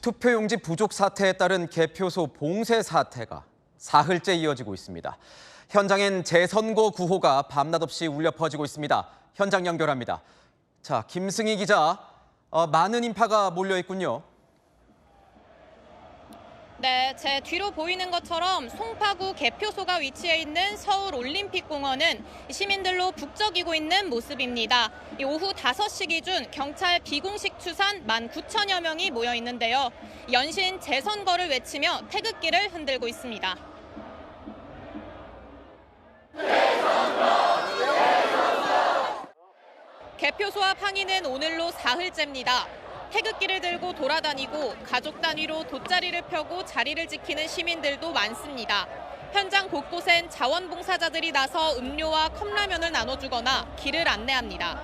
투표용지 부족 사태에 따른 개표소 봉쇄 사태가 사흘째 이어지고 있습니다. 현장엔 재선거 구호가 밤낮 없이 울려 퍼지고 있습니다. 현장 연결합니다. 자, 김승희 기자, 많은 인파가 몰려 있군요. 네, 제 뒤로 보이는 것처럼 송파구 개표소가 위치해 있는 서울올림픽공원은 시민들로 북적이고 있는 모습입니다. 오후 5시 기준 경찰 비공식 추산 19,000여 명이 모여 있는데요. 연신 재선거를 외치며 태극기를 흔들고 있습니다. 개표소 앞 항의는 오늘로 사흘째입니다. 태극기를 들고 돌아다니고 가족 단위로 돗자리를 펴고 자리를 지키는 시민들도 많습니다. 현장 곳곳엔 자원봉사자들이 나서 음료와 컵라면을 나눠주거나 길을 안내합니다.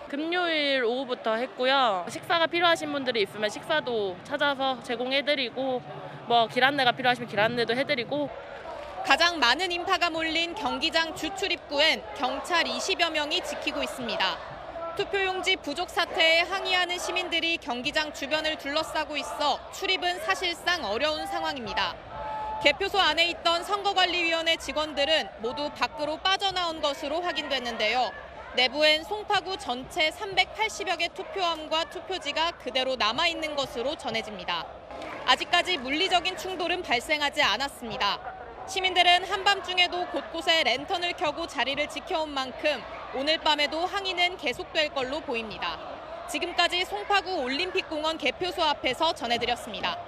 금요일 오후부터 했고요. 식사가 필요하신 분들이 있으면 식사도 찾아서 제공해드리고 길 안내가 필요하시면 길 안내도 해드리고. 가장 많은 인파가 몰린 경기장 주출입구엔 경찰 20여 명이 지키고 있습니다. 투표용지 부족 사태에 항의하는 시민들이 경기장 주변을 둘러싸고 있어 출입은 사실상 어려운 상황입니다. 개표소 안에 있던 선거관리위원회 직원들은 모두 밖으로 빠져나온 것으로 확인됐는데요. 내부엔 송파구 전체 380여 개 투표함과 투표지가 그대로 남아있는 것으로 전해집니다. 아직까지 물리적인 충돌은 발생하지 않았습니다. 시민들은 한밤중에도 곳곳에 랜턴을 켜고 자리를 지켜온 만큼 오늘 밤에도 항의는 계속될 걸로 보입니다. 지금까지 송파구 올림픽공원 개표소 앞에서 전해드렸습니다.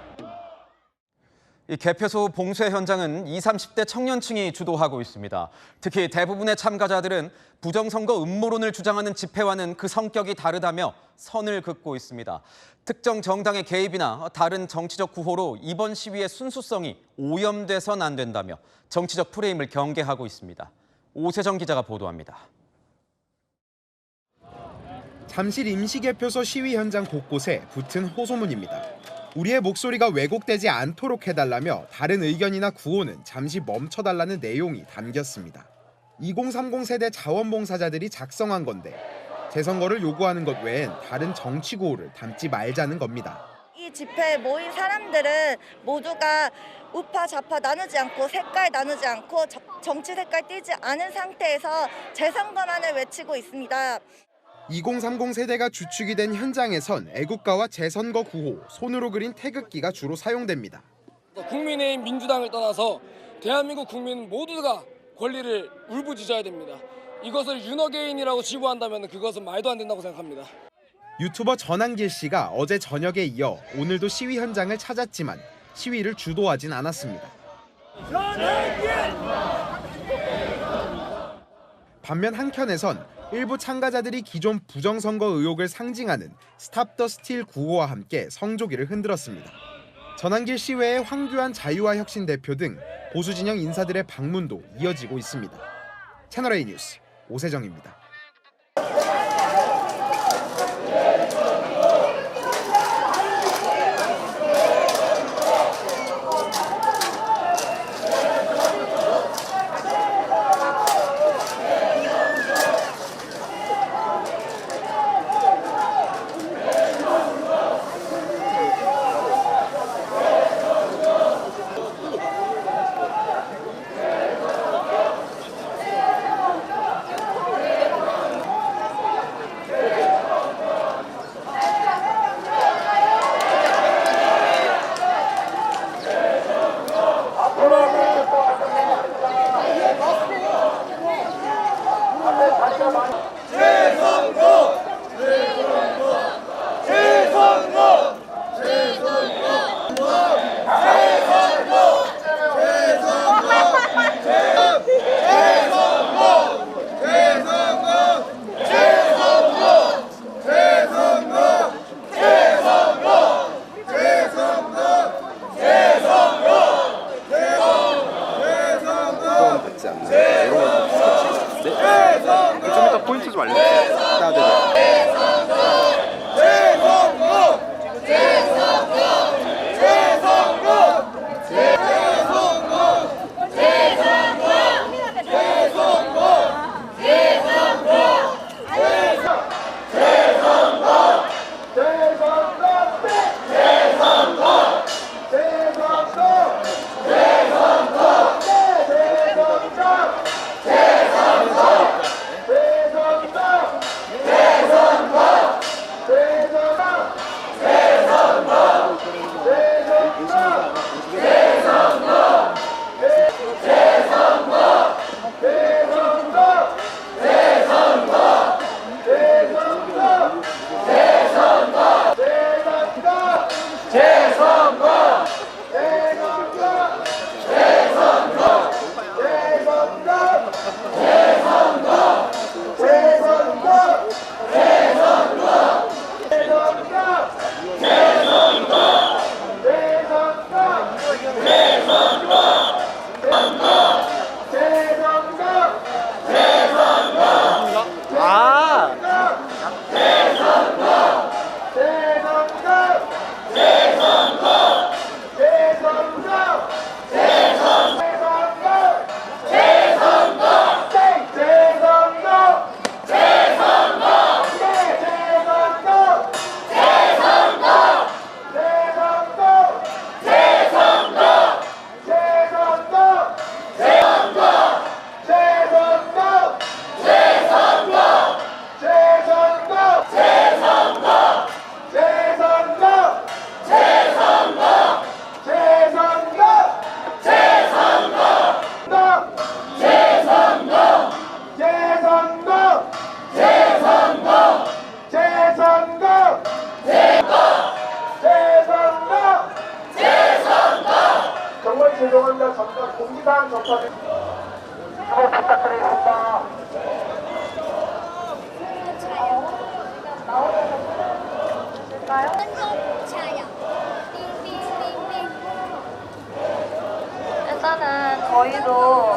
이 개표소 봉쇄 현장은 20, 30대 청년층이 주도하고 있습니다. 특히 대부분의 참가자들은 부정선거 음모론을 주장하는 집회와는 그 성격이 다르다며 선을 긋고 있습니다. 특정 정당의 개입이나 다른 정치적 구호로 이번 시위의 순수성이 오염돼선 안 된다며 정치적 프레임을 경계하고 있습니다. 오세정 기자가 보도합니다. 잠실 임시개표소 시위 현장 곳곳에 붙은 호소문입니다. 우리의 목소리가 왜곡되지 않도록 해달라며 다른 의견이나 구호는 잠시 멈춰달라는 내용이 담겼습니다. 2030 세대 자원봉사자들이 작성한 건데 재선거를 요구하는 것 외엔 다른 정치 구호를 담지 말자는 겁니다. 이 집회에 모인 사람들은 모두가 우파 좌파 나누지 않고 색깔 나누지 않고 정치 색깔 띄지 않은 상태에서 재선거만을 외치고 있습니다. 2030 세대가 주축이 된 현장에선 애국가와 재선거 구호, 손으로 그린 태극기가 주로 사용됩니다. 국민의힘 민주당을 떠나서 대한민국 국민 모두가 권리를 울부짖어야 됩니다. 이것을 윤어게인이라고 지부한다면 그것은 말도 안 된다고 생각합니다. 유튜버 전한길 씨가 어제 저녁에 이어 오늘도 시위 현장을 찾았지만 시위를 주도하진 않았습니다. 반면 한켠에선 일부 참가자들이 기존 부정선거 의혹을 상징하는 스탑 더 스틸 구호와 함께 성조기를 흔들었습니다. 전한길 씨 외에 황교안 자유와 혁신 대표 등 보수 진영 인사들의 방문도 이어지고 있습니다. 채널A 뉴스 오세정입니다. 그러면 잠깐 공지사항 접하는 주목 부탁드리겠습니다. 일단은 저희도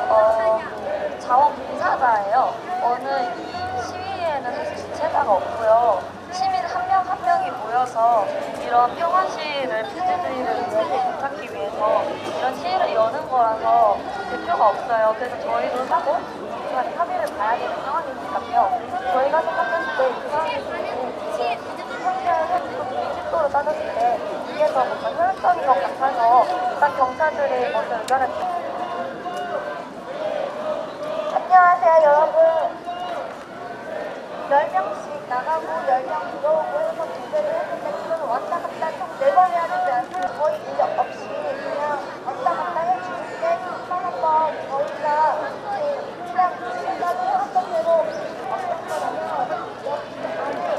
자원봉사자예요. 어느 이 시위에는 사실 주체자가 없고요. 시민 한 명 한 명이 모여서 이런 평화 시위를 피즈들이를 부탁하기 위해서 이런 시위를 여는 거라서 대표가 없어요. 그래서 저희도 사고 중간에 합의를 봐야 되는 상황이니까요. 저희가 생각했을 때 그 상황이 밀집도를 따졌을 때 이게 더 뭔가 효율적인 것 같아서 일단 경찰들이 먼저 의견을 안녕하세요 여러분. 10명씩 나가고 10명 들어오고 해서 중재를 했는데 지금 왔다 갔다 총 4번 해야 되지 않아요? 거의 인력 없이 그냥 왔다 갔다 해주는데 한번 저희가 그냥 지금까지 해왔던 대로 어떤 거냐면 여기 안에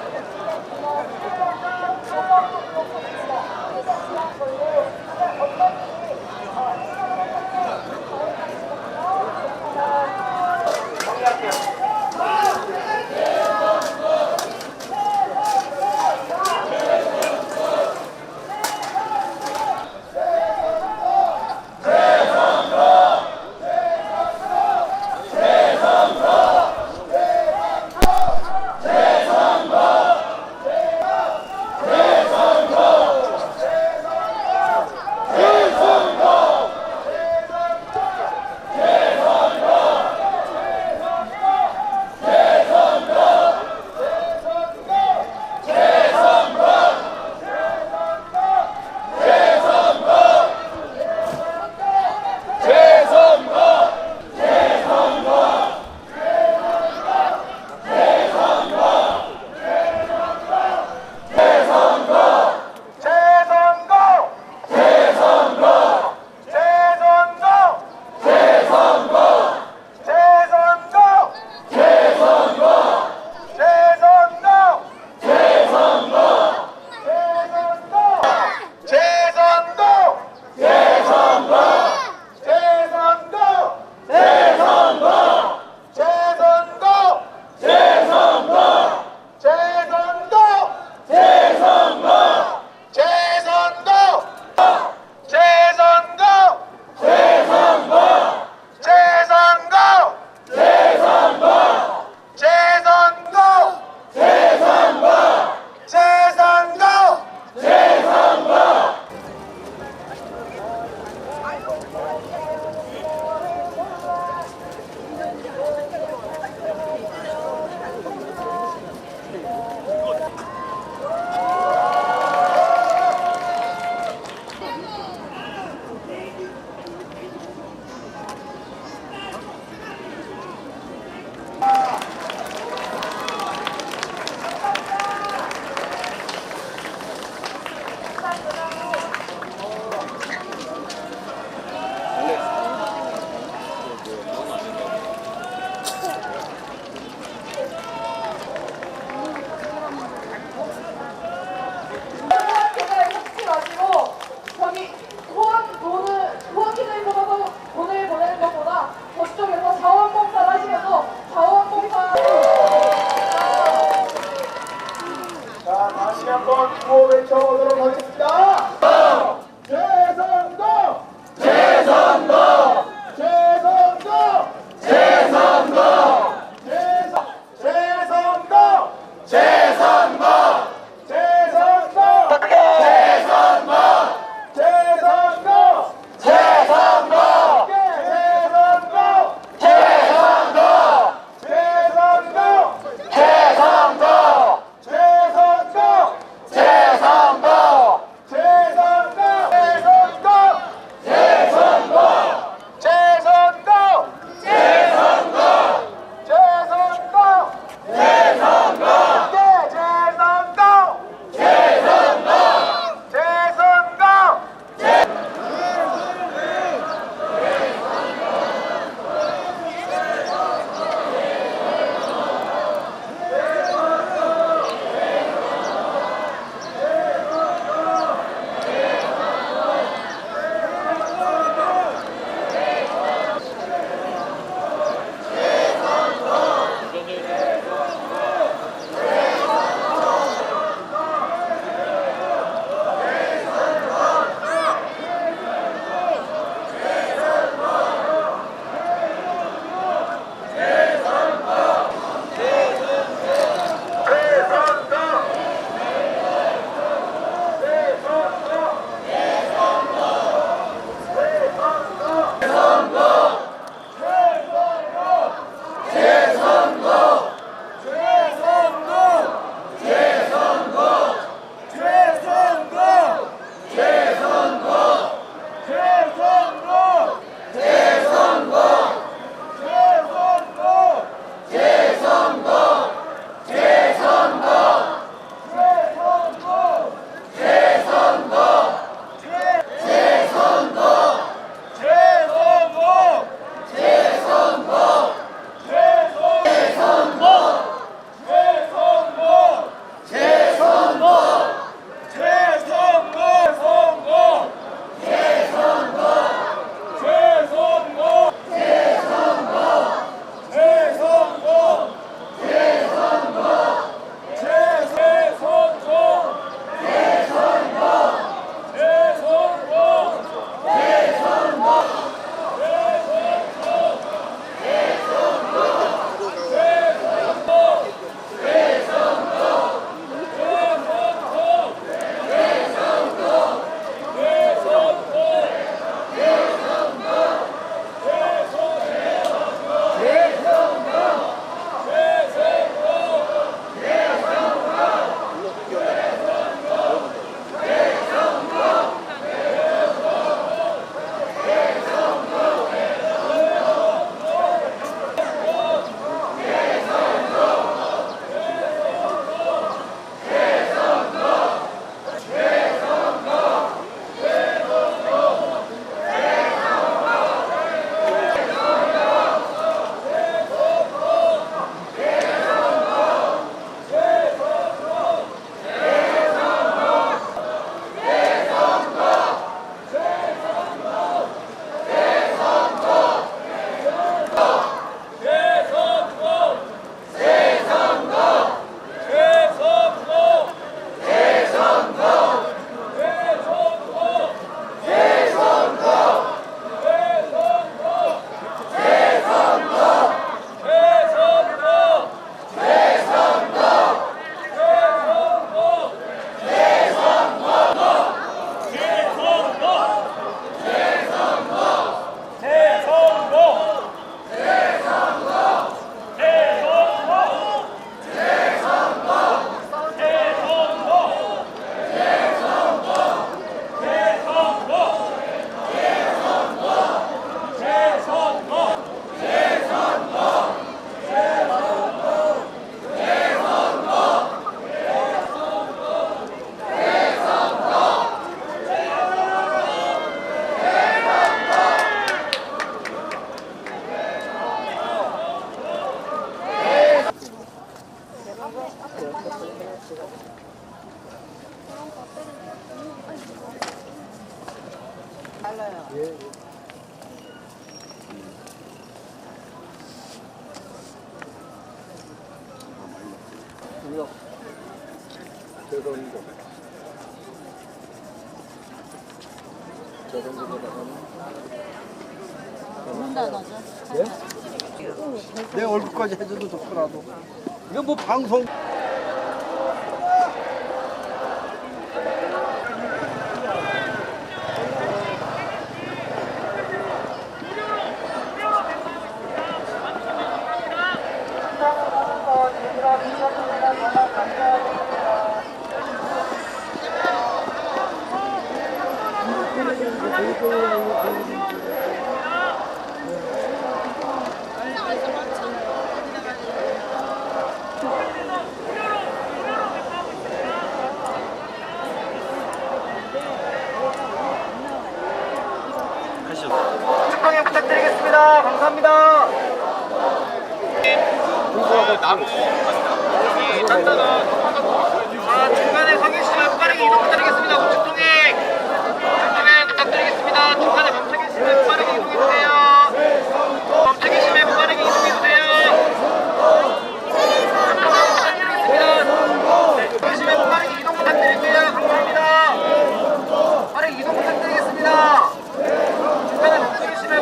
내 얼굴까지 해줘도 좋더라도 이거 뭐 방송 측정해 부탁드리겠습니다. 감사합니다. 나무 여기 단단한 중간에 서 계시면 빠르게 이동 부탁드리겠습니다. 우측 통행 부탁드리겠습니다. 중간에 멈춰 계시면 빠르게 이동해주세요. 멈춰 계시면 빠르게 이동해주세요. 계시면 빠르게 이동 부탁드릴게요. 감사합니다. 빠르게 이동 부탁드리겠습니다. 중간에 멈춰 계시면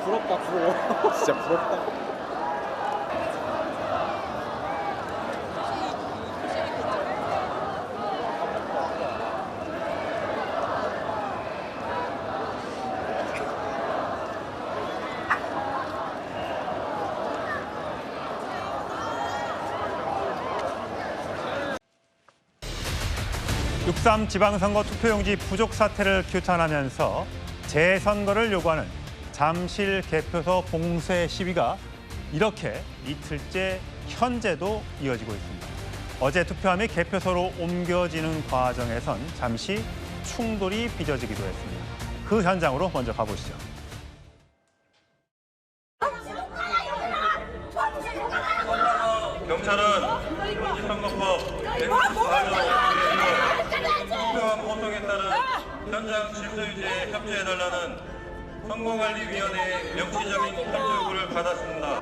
부럽다 부러워. 진짜 부럽다. (6.3) 지방선거 투표용지 부족 사태를 규탄하면서 재선거를 요구하는 잠실 개표소 봉쇄 시위가 이렇게 이틀째 현재도 이어지고 있습니다. 어제 투표함이 개표소로 옮겨지는 과정에선 잠시 충돌이 빚어지기도 했습니다. 그 현장으로 먼저 가보시죠. 경찰은 공직선거법 194조 투표함 호송에 따른 현장 질서 유지에 협조해달라는 선거관리위원회의 명시적인 협조 요구를 받았습니다.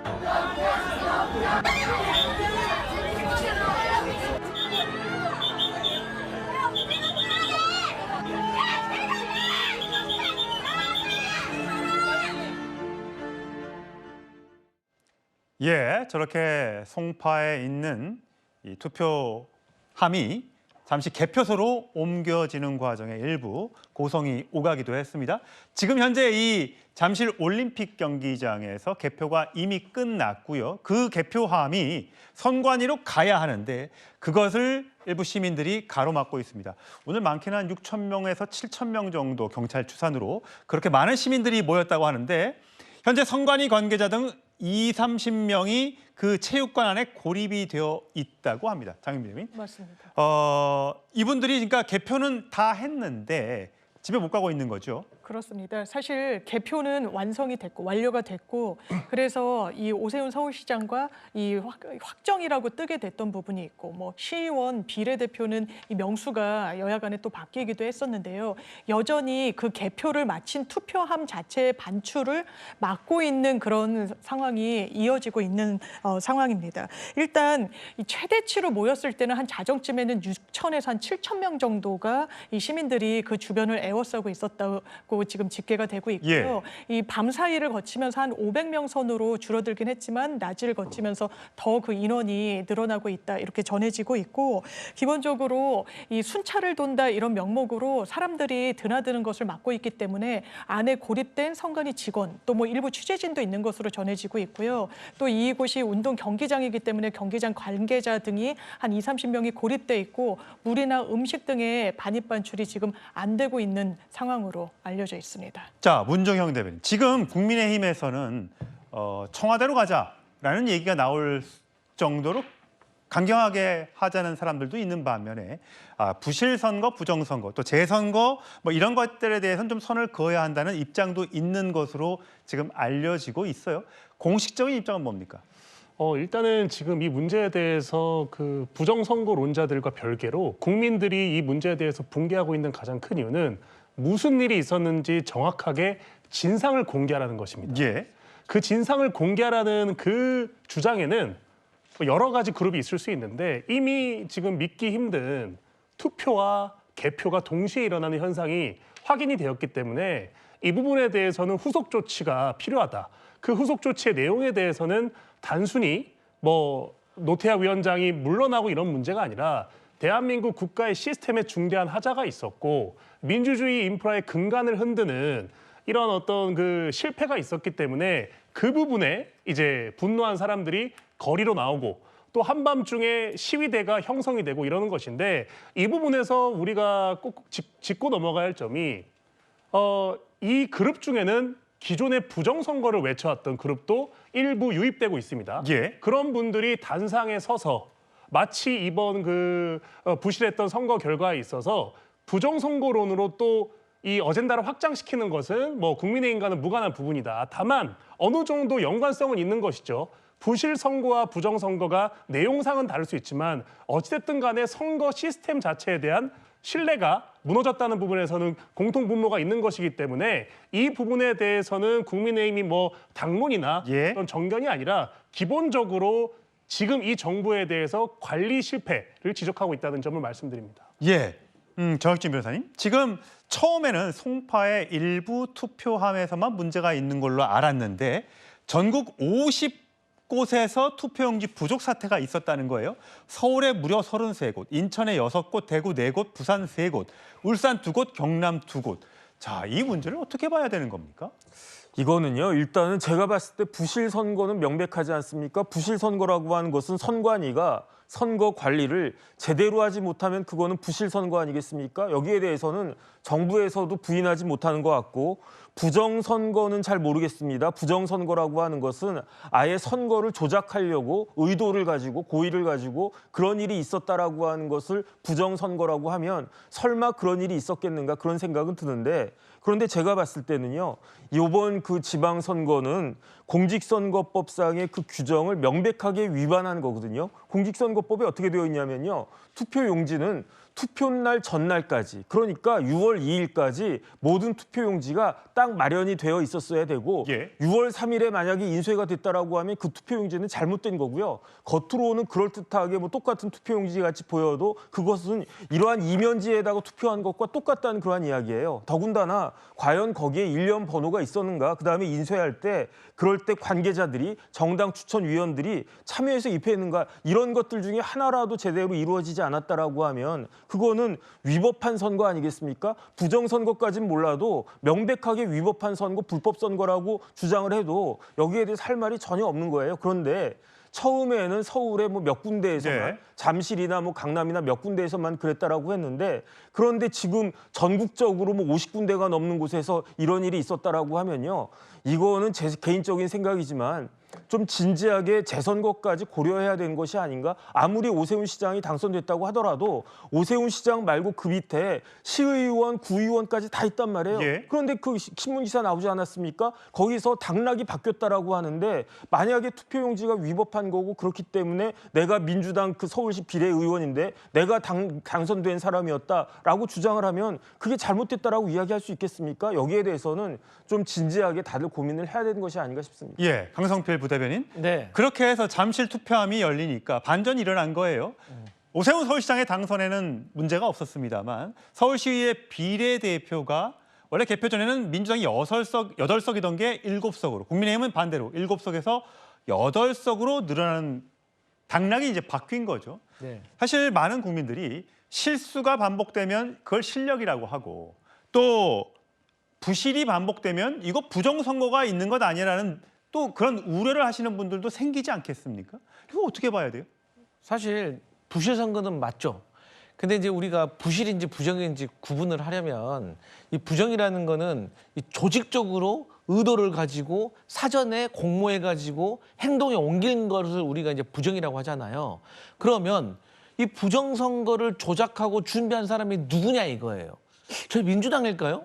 예, 저렇게 송파에 있는 이 투표함이 잠시 개표소로 옮겨지는 과정의 일부 고성이 오가기도 했습니다. 지금 현재 이 잠실 올림픽 경기장에서 개표가 이미 끝났고요. 그 개표함이 선관위로 가야 하는데 그것을 일부 시민들이 가로막고 있습니다. 오늘 많게는 한 6천 명에서 7천 명 정도 경찰 추산으로 그렇게 많은 시민들이 모였다고 하는데 현재 선관위 관계자 등 20-30명이 그 체육관 안에 고립이 되어 있다고 합니다. 장윤빈님. 맞습니다. 이분들이 그러니까 개표는 다 했는데 집에 못 가고 있는 거죠. 그렇습니다. 사실 개표는 완성이 됐고 완료가 됐고 그래서 이 오세훈 서울시장과 이 확정이라고 뜨게 됐던 부분이 있고 뭐 시의원 비례대표는 이 명수가 여야 간에 또 바뀌기도 했었는데요. 여전히 그 개표를 마친 투표함 자체의 반출을 막고 있는 그런 상황이 이어지고 있는 상황입니다. 일단 이 최대치로 모였을 때는 한 자정쯤에는 6천에서 한 7천 명 정도가 이 시민들이 그 주변을 에워싸고 있었다고 지금 집계가 되고 있고요. 이 밤 사이를 거치면서 한 500명 선으로 줄어들긴 했지만 낮을 거치면서 더 그 인원이 늘어나고 있다 이렇게 전해지고 있고 기본적으로 이 순찰을 돈다 이런 명목으로 사람들이 드나드는 것을 막고 있기 때문에 안에 고립된 선관위 직원 또 뭐 일부 취재진도 있는 것으로 전해지고 있고요. 또 이곳이 운동 경기장이기 때문에 경기장 관계자 등이 한 20-30명이 고립돼 있고 물이나 음식 등의 반입 반출이 지금 안 되고 있는 상황으로 알려져 있습니다. 자, 문정형 대변인. 지금 국민의힘에서는 청와대로 가자라는 얘기가 나올 정도로 강경하게 하자는 사람들도 있는 반면에 부실선거, 부정선거, 또 재선거 뭐 이런 것들에 대해서는 좀 선을 그어야 한다는 입장도 있는 것으로 지금 알려지고 있어요. 공식적인 입장은 뭡니까? 일단은 지금 이 문제에 대해서 그 부정선거론자들과 별개로 국민들이 이 문제에 대해서 붕괴하고 있는 가장 큰 이유는 무슨 일이 있었는지 정확하게 진상을 공개하라는 것입니다. 예. 그 진상을 공개하라는 그 주장에는 여러 가지 그룹이 있을 수 있는데 이미 지금 믿기 힘든 투표와 개표가 동시에 일어나는 현상이 확인이 되었기 때문에 이 부분에 대해서는 후속 조치가 필요하다. 그 후속 조치의 내용에 대해서는 단순히 뭐 노태하 위원장이 물러나고 이런 문제가 아니라 대한민국 국가의 시스템에 중대한 하자가 있었고 민주주의 인프라의 근간을 흔드는 이런 어떤 그 실패가 있었기 때문에 그 부분에 이제 분노한 사람들이 거리로 나오고 또 한밤중에 시위대가 형성이 되고 이러는 것인데 이 부분에서 우리가 꼭 짚고 넘어가야 할 점이 이 그룹 중에는 기존의 부정선거를 외쳐왔던 그룹도 일부 유입되고 있습니다. 예. 그런 분들이 단상에 서서 마치 이번 그 부실했던 선거 결과에 있어서 부정선거론으로 또 이 어젠다를 확장시키는 것은 뭐 국민의힘과는 무관한 부분이다. 다만 어느 정도 연관성은 있는 것이죠. 부실 선거와 부정 선거가 내용상은 다를 수 있지만 어찌됐든 간에 선거 시스템 자체에 대한 신뢰가 무너졌다는 부분에서는 공통 분모가 있는 것이기 때문에 이 부분에 대해서는 국민의힘이 뭐 당론이나 어떤 정견이 아니라 기본적으로 지금 이 정부에 대해서 관리 실패를 지적하고 있다는 점을 말씀드립니다. 예. 정혁진 변호사님, 지금 처음에는 송파의 일부 투표함에서만 문제가 있는 걸로 알았는데 전국 50곳에서 투표용지 부족 사태가 있었다는 거예요. 서울에 무려 33곳, 인천에 6곳, 대구 4곳, 부산 3곳, 울산 2곳, 경남 2곳. 자, 이 문제를 어떻게 봐야 되는 겁니까? 이거는요, 일단은 제가 봤을 때 부실 선거는 명백하지 않습니까? 부실 선거라고 하는 것은 선관위가 선거 관리를 제대로 하지 못하면 그거는 부실 선거 아니겠습니까? 여기에 대해서는 정부에서도 부인하지 못하는 것 같고, 부정선거는 잘 모르겠습니다. 부정선거라고 하는 것은 아예 선거를 조작하려고 의도를 가지고 고의를 가지고 그런 일이 있었다라고 하는 것을 부정선거라고 하면 설마 그런 일이 있었겠는가 그런 생각은 드는데, 그런데 제가 봤을 때는요, 이번 그 지방선거는 공직선거법상의 그 규정을 명백하게 위반한 거거든요. 공직선거법에 어떻게 되어 있냐면요, 투표용지는 투표날 전날까지, 그러니까 6월 2일까지 모든 투표용지가 딱 마련이 되어 있었어야 되고, 6월 3일에 만약에 인쇄가 됐다라고 하면 그 투표용지는 잘못된 거고요. 겉으로는 그럴듯하게 뭐 똑같은 투표용지 같이 보여도 그것은 이러한 이면지에다가 투표한 것과 똑같다는 그러한 이야기예요. 더군다나 과연 거기에 일련 번호가 있었는가, 그다음에 인쇄할 때 그럴 때 관계자들이, 정당 추천위원들이 참여해서 입회했는가, 이런 것들 중에 하나라도 제대로 이루어지지 않았다라고 하면 그거는 위법한 선거 아니겠습니까? 부정선거까지는 몰라도 명백하게 위법한 선거, 불법 선거라고 주장을 해도 여기에 대해서 할 말이 전혀 없는 거예요. 그런데 처음에는 서울에 뭐 몇 군데에서만, 잠실이나 뭐 강남이나 몇 군데에서만 그랬다라고 했는데, 그런데 지금 전국적으로 뭐 50군데가 넘는 곳에서 이런 일이 있었다라고 하면요, 이거는 제 개인적인 생각이지만 좀 진지하게 재선거까지 고려해야 되는 것이 아닌가. 아무리 오세훈 시장이 당선됐다고 하더라도 오세훈 시장 말고 그 밑에 시의원, 구의원까지 다 있단 말이에요. 그런데 그 신문기사 나오지 않았습니까? 거기서 당락이 바뀌었다라고 하는데, 만약에 투표용지가 위법한 거고 그렇기 때문에 내가 민주당 그 서울시 비례의원인데 내가 당선된 사람이었다라고 주장을 하면 그게 잘못됐다라고 이야기할 수 있겠습니까? 여기에 대해서는 좀 진지하게 다들 고민을 해야 되는 것이 아닌가 싶습니다. 예, 강성필 부대변인. 네. 그렇게 해서 잠실 투표함이 열리니까 반전이 일어난 거예요. 오세훈 서울시장의 당선에는 문제가 없었습니다만 서울시의 비례대표가 원래 개표 전에는 민주당이 8석이던 게 7석으로, 국민의힘은 반대로 7석에서 8석으로 늘어나는 당락이 이제 바뀐 거죠. 사실 많은 국민들이 실수가 반복되면 그걸 실력이라고 하고, 또 부실이 반복되면 이거 부정선거가 있는 것 아니라는 또 그런 우려를 하시는 분들도 생기지 않겠습니까? 이거 어떻게 봐야 돼요? 사실 부실 선거는 맞죠. 근데 이제 우리가 부실인지 부정인지 구분을 하려면, 이 부정이라는 거는 이 조직적으로 의도를 가지고 사전에 공모해 가지고 행동에 옮긴 것을 우리가 이제 부정이라고 하잖아요. 그러면 이 부정 선거를 조작하고 준비한 사람이 누구냐 이거예요. 저희 민주당일까요?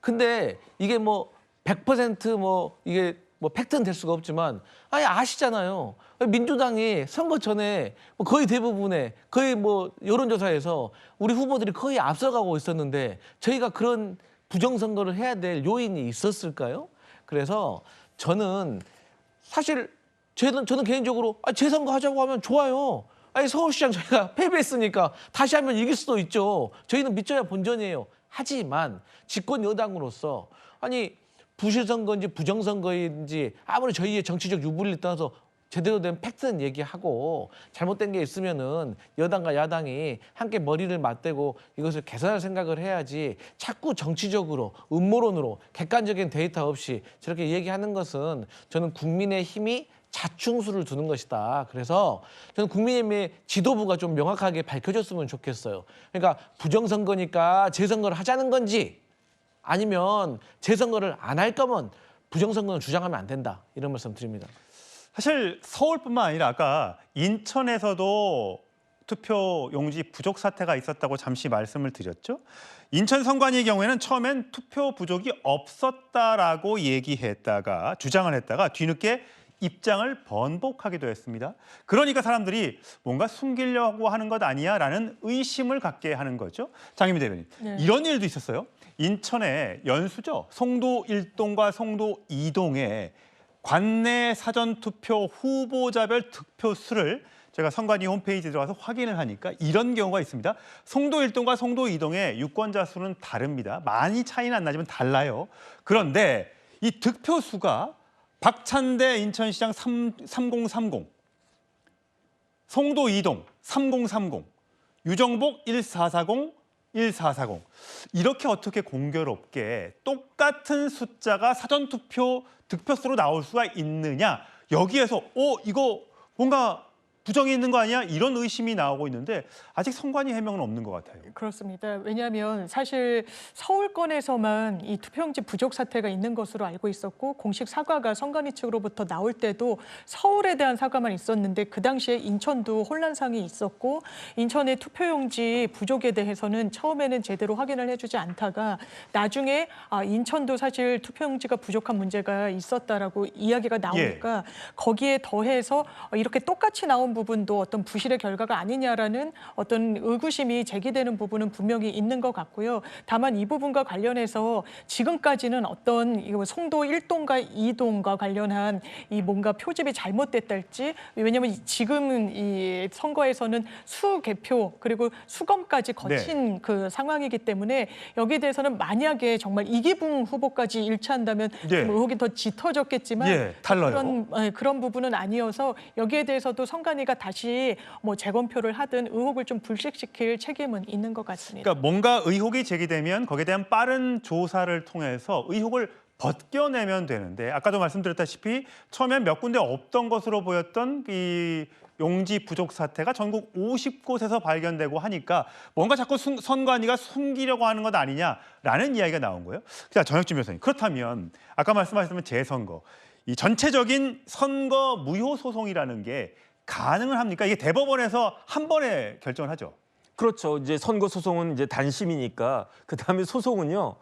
근데 이게 뭐 100% 뭐 이게 뭐 팩트는 될 수가 없지만, 아니 아시잖아요. 민주당이 선거 전에 거의 대부분의, 거의 뭐 여론조사에서 우리 후보들이 거의 앞서가고 있었는데 저희가 그런 부정선거를 해야 될 요인이 있었을까요? 그래서 저는 사실 저는 개인적으로 재선거 하자고 하면 좋아요. 아니 서울시장 저희가 패배했으니까 다시 하면 이길 수도 있죠. 저희는 믿져야 본전이에요. 하지만 집권 여당으로서, 아니 부실 선거인지 부정 선거인지 아무리 저희의 정치적 유불리를 떠나서 제대로 된 팩트는 얘기하고, 잘못된 게 있으면은 여당과 야당이 함께 머리를 맞대고 이것을 개선할 생각을 해야지, 자꾸 정치적으로 음모론으로 객관적인 데이터 없이 저렇게 얘기하는 것은 저는 국민의힘이 자충수를 두는 것이다. 그래서 저는 국민의힘의 지도부가 좀 명확하게 밝혀줬으면 좋겠어요. 그러니까 부정선거니까 재선거를 하자는 건지, 아니면 재선거를 안 할 거면 부정선거는 주장하면 안 된다. 이런 말씀 드립니다. 사실 서울뿐만 아니라 아까 인천에서도 투표 용지 부족 사태가 있었다고 잠시 말씀을 드렸죠. 인천 선관위의 경우에는 처음엔 투표 부족이 없었다라고 얘기했다가, 주장을 했다가 뒤늦게 입장을 번복하기도 했습니다. 그러니까 사람들이 뭔가 숨기려고 하는 것 아니야 라는 의심을 갖게 하는 거죠. 장희미 대변인, 이런 일도 있었어요. 인천의 연수죠. 송도 1동과 송도 2동에 관내 사전투표 후보자별 득표수를 제가 선관위 홈페이지에 들어가서 확인을 하니까 이런 경우가 있습니다. 송도 1동과 송도 2동의 유권자 수는 다릅니다. 많이 차이는 안 나지만 달라요. 그런데 이 득표 수가 박찬대 인천시장 3030, 송도 2동 3030, 유정복 1440, 1440 이렇게 어떻게 공교롭게 똑같은 숫자가 사전투표 득표수로 나올 수가 있느냐. 여기에서 이거 뭔가 부정이 있는 거 아니야? 이런 의심이 나오고 있는데 아직 선관위 해명은 없는 것 같아요. 그렇습니다. 왜냐하면 사실 서울권에서만 이 투표용지 부족 사태가 있는 것으로 알고 있었고 공식 사과가 선관위 측으로부터 나올 때도 서울에 대한 사과만 있었는데 그 당시에 인천도 혼란상이 있었고 인천의 투표용지 부족에 대해서는 처음에는 제대로 확인을 해주지 않다가 나중에 인천도 사실 투표용지가 부족한 문제가 있었다라고 이야기가 나오니까 거기에 더해서 이렇게 똑같이 나온 부분도 어떤 부실의 결과가 아니냐라는 어떤 의구심이 제기되는 부분은 분명히 있는 것 같고요. 다만 이 부분과 관련해서 지금까지는 어떤 송도 1동과 2동과 관련한 이 뭔가 표집이 잘못됐달지 왜냐하면 지금은 이 선거에서는 수개표 그리고 수검까지 거친 그 상황이기 때문에 여기에 대해서는 만약에 정말 이기붕 후보까지 일치한다면 좀 의혹이 더 짙어졌겠지만 달라요. 그런 부분은 아니어서 여기에 대해서도 선관위가 다시 뭐 재검표를 하든 의혹을 좀 불식시킬 책임은 있는 것 같습니다. 그러니까 뭔가 의혹이 제기되면 거기에 대한 빠른 조사를 통해서 의혹을 벗겨내면 되는데 아까도 말씀드렸다시피 처음엔 몇 군데 없던 것으로 보였던 이 용지 부족 사태가 전국 50곳에서 발견되고 하니까 뭔가 자꾸 선관위가 숨기려고 하는 것 아니냐라는 이야기가 나온 거예요. 자, 전혁준 변호사님, 그렇다면 아까 말씀하셨던 재선거, 이 전체적인 선거 무효 소송이라는 게 가능은 합니까? 이게 대법원에서 한 번에 결정을 하죠. 그렇죠. 이제 선거 소송은 이제 단심이니까 그다음에 소송은요.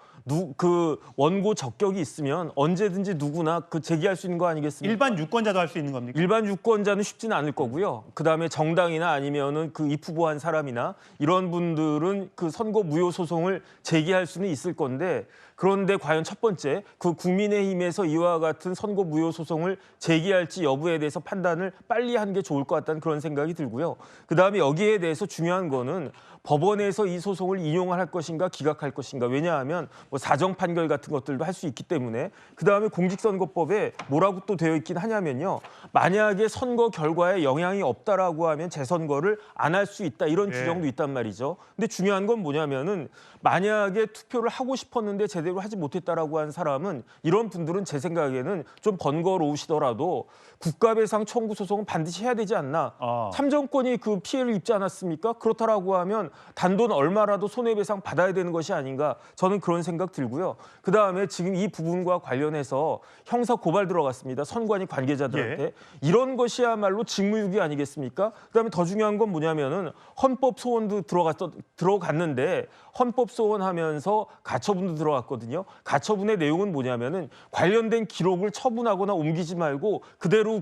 그 원고 적격이 있으면 언제든지 누구나 그 제기할 수 있는 거 아니겠습니까? 일반 유권자도 할 수 있는 겁니까? 일반 유권자는 쉽지는 않을 거고요. 그다음에 정당이나 아니면은 그 입후보한 사람이나 이런 분들은 그 선거 무효 소송을 제기할 수는 있을 건데 그런데 과연 첫 번째 그 국민의힘에서 이와 같은 선거 무효 소송을 제기할지 여부에 대해서 판단을 빨리 하는 게 좋을 것 같다는 그런 생각이 들고요. 그다음에 여기에 대해서 중요한 거는 법원에서 이 소송을 인용할 것인가 기각할 것인가. 왜냐하면 뭐 사정 판결 같은 것들도 할 수 있기 때문에 그다음에 공직선거법에 뭐라고 또 되어 있긴 하냐면요. 만약에 선거 결과에 영향이 없다라고 하면 재선거를 안 할 수 있다. 이런 규정도 있단 말이죠. 근데 중요한 건 뭐냐면은 만약에 투표를 하고 싶었는데 제대로 하지 못했다라고 한 사람은 이런 분들은 제 생각에는 좀 번거로우시더라도 국가배상 청구 소송은 반드시 해야 되지 않나. 참정권이 그 피해를 입지 않았습니까? 그렇다라고 하면 단돈 얼마라도 손해배상 받아야 되는 것이 아닌가. 저는 그런 생각 들고요. 그다음에 지금 이 부분과 관련해서 형사 고발 들어갔습니다. 선관위 관계자들한테. 이런 것이야말로 직무유기 아니겠습니까? 그다음에 더 중요한 건 뭐냐면은 헌법 소원도 들어갔는데 헌법 소원하면서 가처분도 들어갔거든요. 가처분의 내용은 뭐냐면은 관련된 기록을 처분하거나 옮기지 말고 그대로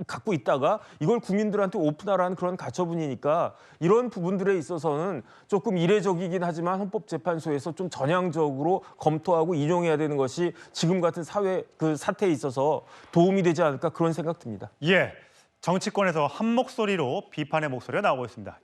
갖고 있다가 이걸 국민들한테 오픈하라는 그런 가처분이니까 이런 부분들에 있어서는 조금 이례적이긴 하지만 헌법재판소에서 좀 전향적으로 검토하고 인용해야 되는 것이 지금 같은 사태에 있어서 도움이 되지 않을까 그런 생각 듭니다. 정치권에서 한 목소리로 비판의 목소리가 나오고 있습니다.